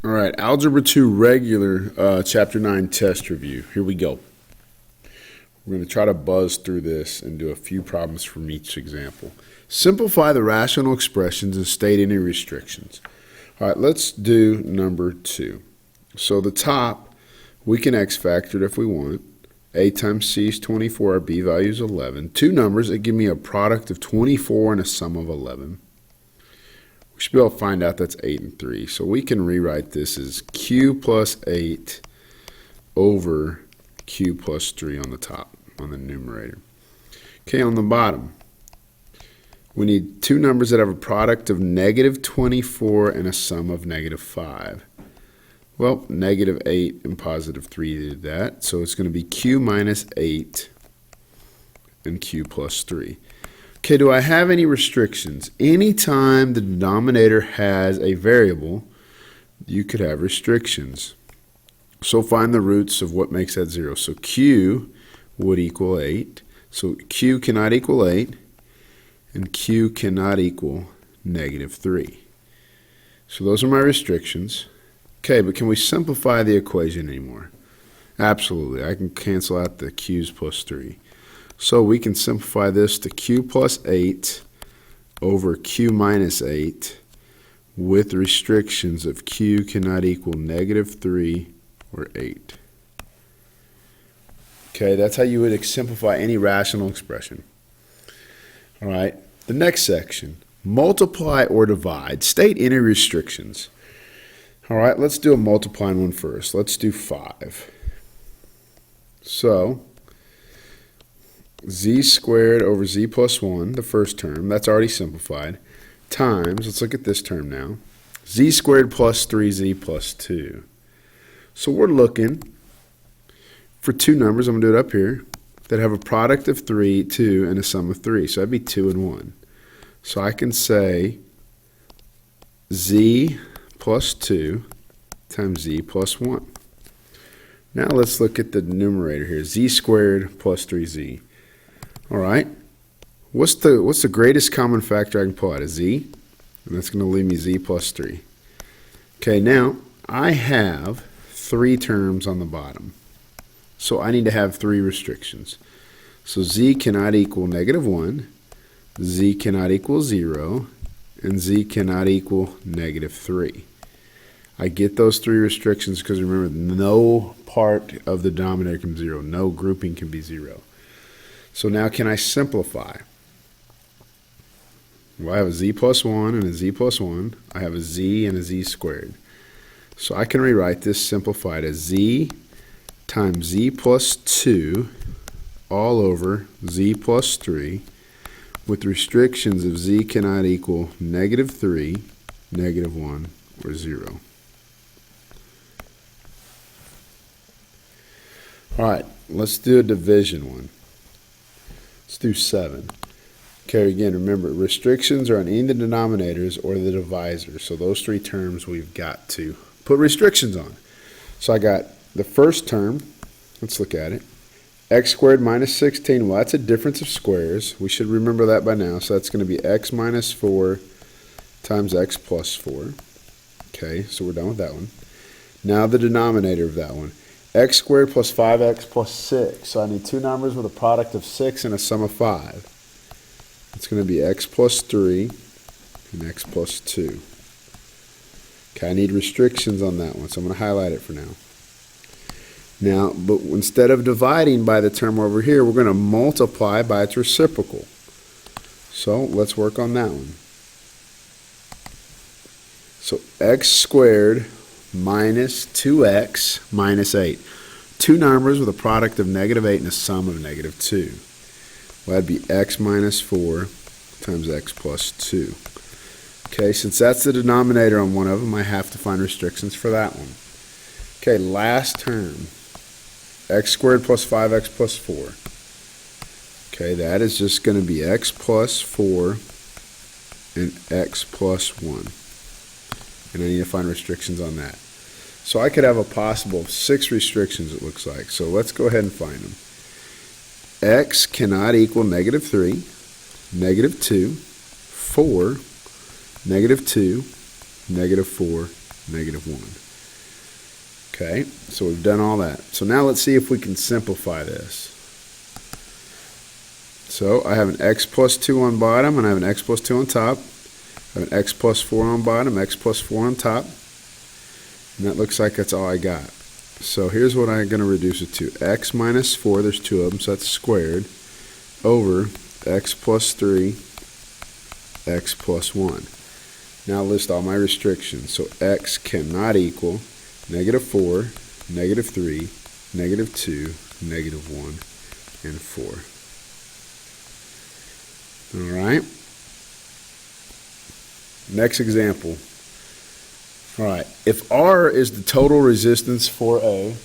All right, Algebra 2 regular, Chapter 9 test review. Here we go. We're going to try to buzz through this and do a few problems from each example. Simplify the rational expressions and state any restrictions. All right, let's do number 2. So the top, we can x factor it if we want. A times c is 24, our b value is 11. Two numbers that give me a product of 24 and a sum of 11. We should be able to find out that's 8 and 3. So we can rewrite this as q plus 8 over q plus 3 on the top, on the numerator. Okay, on the bottom, we need two numbers that have a product of negative 24 and a sum of negative 5. Well, negative 8 and positive 3 did that, so it's going to be q minus 8 and q plus 3. Okay, do I have any restrictions? Anytime the denominator has a variable, you could have restrictions. So find the roots of what makes that 0. So q would equal 8. So q cannot equal 8, and q cannot equal negative 3. So those are my restrictions. Okay, but can we simplify the equation anymore? Absolutely. I can cancel out the q's plus 3. So we can simplify this to q plus 8 over q minus 8 with restrictions of q cannot equal negative 3 or 8. Okay, that's how you would simplify any rational expression. All right, the next section, multiply or divide. State any restrictions. All right, let's do a multiplying one first. Let's do 5. So z squared over z plus 1, the first term, that's already simplified, times, let's look at this term now, z squared plus 3z plus 2. So we're looking for two numbers, I'm going to do it up here, that have a product of 3, 2, and a sum of 3. So that'd be 2 and 1. So I can say z plus 2 times z plus 1. Now let's look at the numerator here, z squared plus 3z. All right, what's the greatest common factor I can pull out? A z, and that's going to leave me z plus 3. Okay, now I have 3 terms on the bottom, so I need to have 3 restrictions. So z cannot equal negative 1, z cannot equal 0, and z cannot equal negative 3. I get those 3 restrictions because remember, no part of the denominator can be 0, no grouping can be 0. So now can I simplify? Well, I have a z plus 1 and a z plus 1. I have a z and a z squared. So I can rewrite this simplified as z times z plus 2 all over z plus 3 with restrictions of z cannot equal negative 3, negative 1, or 0. All right, let's do a division one. Let's do 7. Okay, again, remember, restrictions are on either the denominators or the divisors. So those 3 terms we've got to put restrictions on. So I got the first term. Let's look at it. X squared minus 16. Well, that's a difference of squares. We should remember that by now. So that's going to be x minus 4 times x plus 4. Okay, so we're done with that one. Now the denominator of that one. X squared plus 5x plus 6. So I need 2 numbers with a product of 6 and a sum of 5. It's going to be x plus 3 and x plus 2. Okay, I need restrictions on that one, so I'm going to highlight it for now. Now, but instead of dividing by the term over here, we're going to multiply by its reciprocal. So let's work on that one. So x squared minus 2x minus 8. 2 numbers with a product of negative 8 and a sum of negative 2. Well, that'd be x minus 4 times x plus 2. Okay, since that's the denominator on one of them, I have to find restrictions for that one. Okay, last term. X squared plus 5x plus 4. Okay, that is just going to be x plus 4 and x plus 1. And I need to find restrictions on that. So I could have a possible 6 restrictions, it looks like. So let's go ahead and find them. X cannot equal negative 3, negative 2, 4, negative 2, negative 4, negative 1. Okay, so we've done all that. So now let's see if we can simplify this. So I have an x plus 2 on bottom, and I have an x plus 2 on top. I have an x plus 4 on bottom, x plus 4 on top. And that looks like that's all I got. So here's what I'm going to reduce it to. X minus 4, there's 2 of them, so that's squared, over x plus 3, x plus 1. Now list all my restrictions. So x cannot equal negative 4, negative 3, negative 2, negative 1, and 4. All right. Next example. All right. If R is the total resistance for a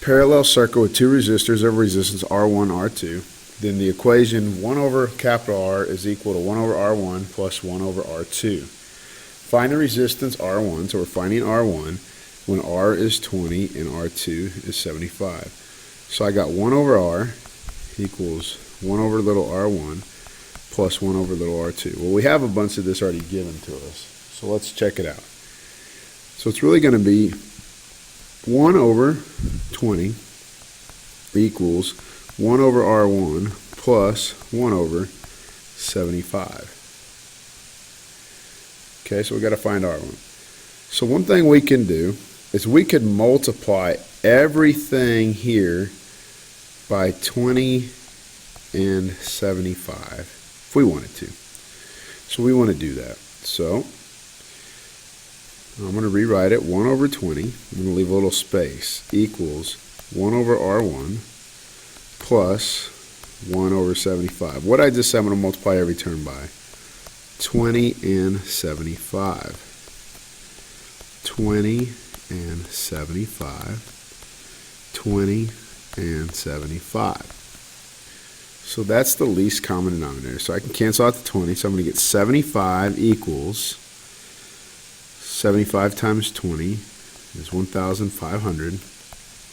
parallel circuit with 2 resistors of resistance R1, R2, then the equation 1 over capital R is equal to 1 over R1 plus 1 over R2. Find the resistance R1, so we're finding R1 when R is 20 and R2 is 75. So I got 1 over R equals 1 over little r1 plus 1 over little r2. Well, we have a bunch of this already given to us, so let's check it out. So it's really going to be 1 over 20 equals 1 over r1 plus 1 over 75. Okay, so we got to find r1. So one thing we can do is we could multiply everything here by 20 and 75 if we wanted to. So we want to do that. So I'm going to rewrite it. 1 over 20, I'm going to leave a little space, equals 1 over r1 plus 1 over 75. What I just said, I'm going to multiply every term by 20 and 75. 20 and 75. 20 and 75. So that's the least common denominator. So I can cancel out the 20. So I'm going to get 75 equals 75 times 20 is 1,500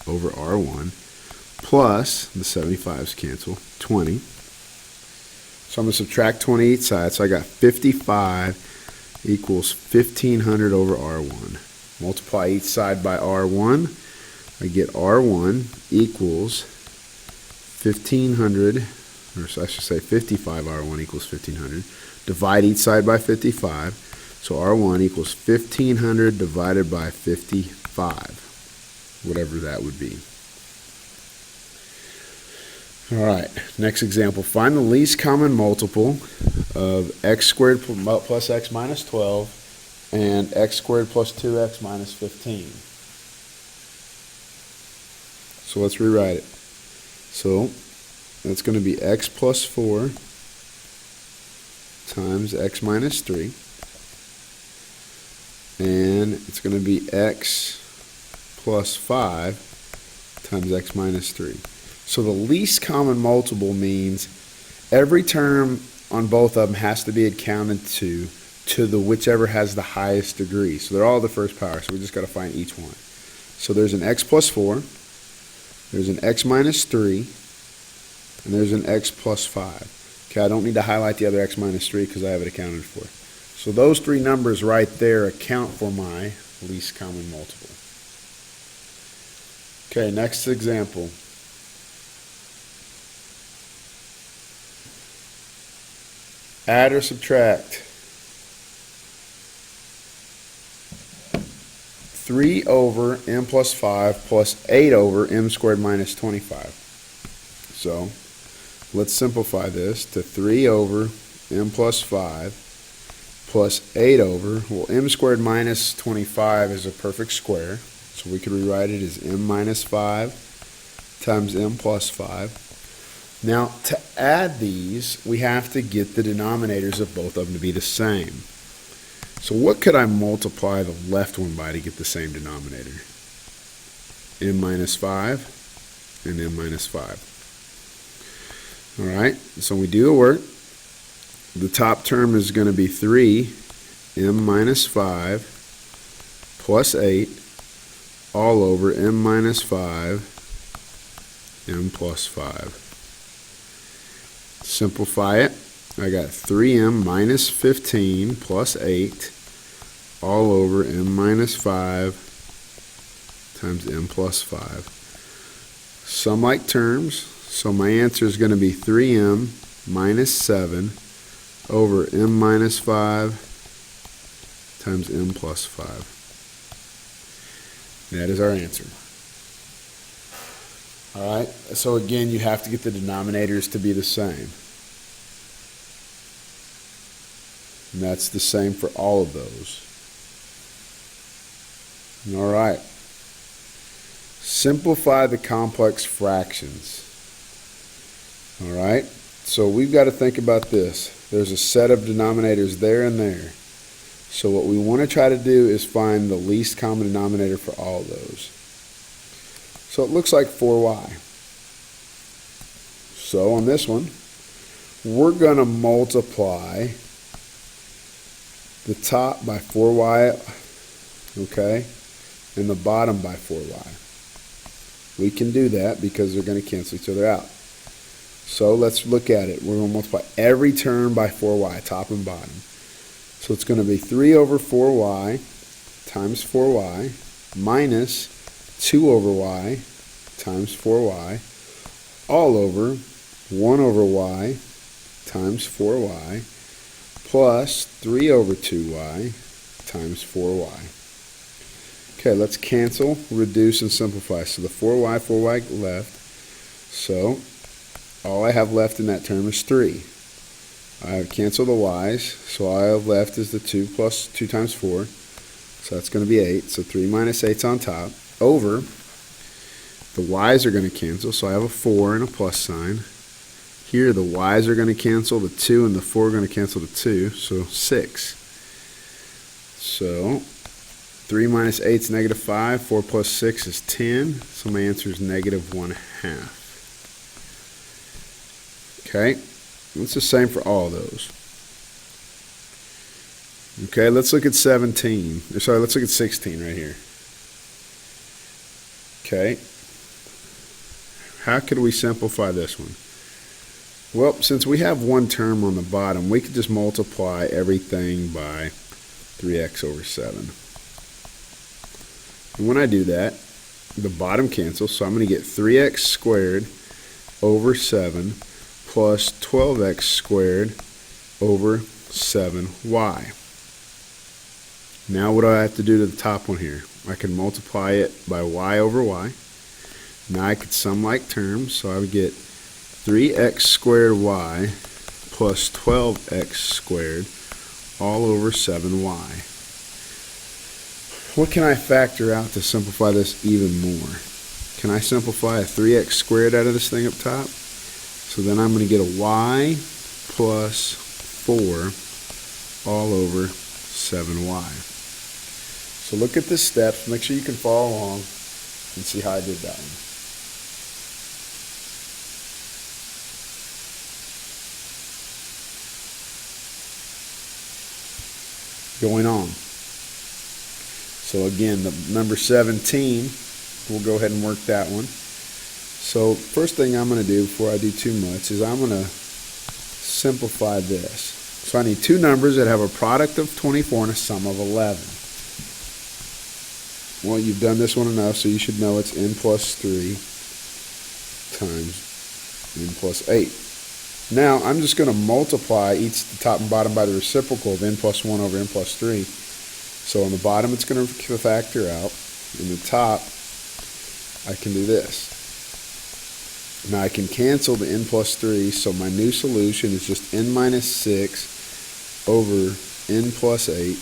over R1 plus the 75's cancel, 20. So I'm going to subtract 20 each side. So I got 55 equals 1,500 over R1. Multiply each side by R1. I get R1 equals 1,500, or I should say 55 R1 equals 1,500. Divide each side by 55. So R1 equals 1,500 divided by 55, whatever that would be. All right, next example. Find the least common multiple of x squared plus x minus 12 and x squared plus 2x minus 15. So let's rewrite it. So that's going to be x plus 4 times x minus 3. And it's going to be x plus 5 times x minus 3. So the least common multiple means every term on both of them has to be accounted to the whichever has the highest degree. So they're all the first power, so we just got to find each one. So there's an x plus 4, there's an x minus 3, and there's an x plus 5. Okay, I don't need to highlight the other x minus 3 because I have it accounted for. So those three numbers right there account for my least common multiple. Okay, next example. Add or subtract 3 over m plus 5 plus 8 over m squared minus 25. So let's simplify this to 3 over m plus 5 plus 8 over, well, m squared minus 25 is a perfect square, so we could rewrite it as m minus 5 times m plus 5. Now, to add these, we have to get the denominators of both of them to be the same. So what could I multiply the left one by to get the same denominator? M minus 5 and m minus 5. All right, so we do the work. The top term is going to be 3 m minus 5 plus 8 all over m minus 5 m plus 5. Simplify it. I got 3m minus 15 plus 8 all over m minus 5 times n plus 5. Sum like terms, so my answer is going to be 3m minus 7 over m minus 5 times m plus 5. That is our answer. All right, so again, you have to get the denominators to be the same. And that's the same for all of those. All right. Simplify the complex fractions. All right, so we've got to think about this. There's a set of denominators there and there. So what we want to try to do is find the least common denominator for all of those. So it looks like 4y. So on this one, we're going to multiply the top by 4y, okay, and the bottom by 4y. We can do that because they're going to cancel each other out. So let's look at it. We're going to multiply every term by 4y, top and bottom. So it's going to be 3 over 4y times 4y minus 2 over y times 4y all over 1 over y times 4y plus 3 over 2y times 4y. Okay, let's cancel, reduce, and simplify. So the 4y left. So all I have left in that term is 3. I have canceled the y's, so all I have left is the 2 plus 2 times 4. So that's going to be 8. So 3 minus 8's on top. Over, the y's are going to cancel, so I have a 4 and a plus sign. Here the y's are going to cancel, the 2 and the 4 are going to cancel the 2, so 6. So 3 minus 8 is negative 5, 4 plus 6 is 10, so my answer is negative 1/2. Okay, it's the same for all of those. Okay, let's look at 17. Sorry, let's look at 16 right here. Okay, how could we simplify this one? Well, since we have one term on the bottom, we could just multiply everything by 3x over 7. And when I do that, the bottom cancels, so I'm going to get 3x squared over 7 plus 12x squared over 7y. Now what do I have to do to the top one here? I can multiply it by y over y. Now I could sum like terms, so I would get 3x squared y plus 12x squared all over 7y. What can I factor out to simplify this even more? Can I simplify a 3x squared out of this thing up top? So then I'm going to get a y plus 4 all over 7y. So look at the steps. Make sure you can follow along and see how I did that one. Going on. So again, the number 17, we'll go ahead and work that one. So first thing I'm going to do before I do too much is I'm going to simplify this. So I need two numbers that have a product of 24 and a sum of 11. Well, you've done this one enough, so you should know it's n plus 3 times n plus 8. Now, I'm just going to multiply each the top and bottom by the reciprocal of n plus 1 over n plus 3. So on the bottom, it's going to factor out. In the top, I can do this. Now I can cancel the n plus 3, so my new solution is just n minus 6 over n plus 8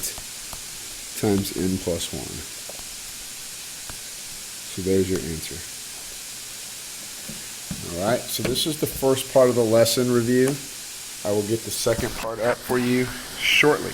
times n plus 1. So there's your answer. Alright, so this is the first part of the lesson review. I will get the second part up for you shortly.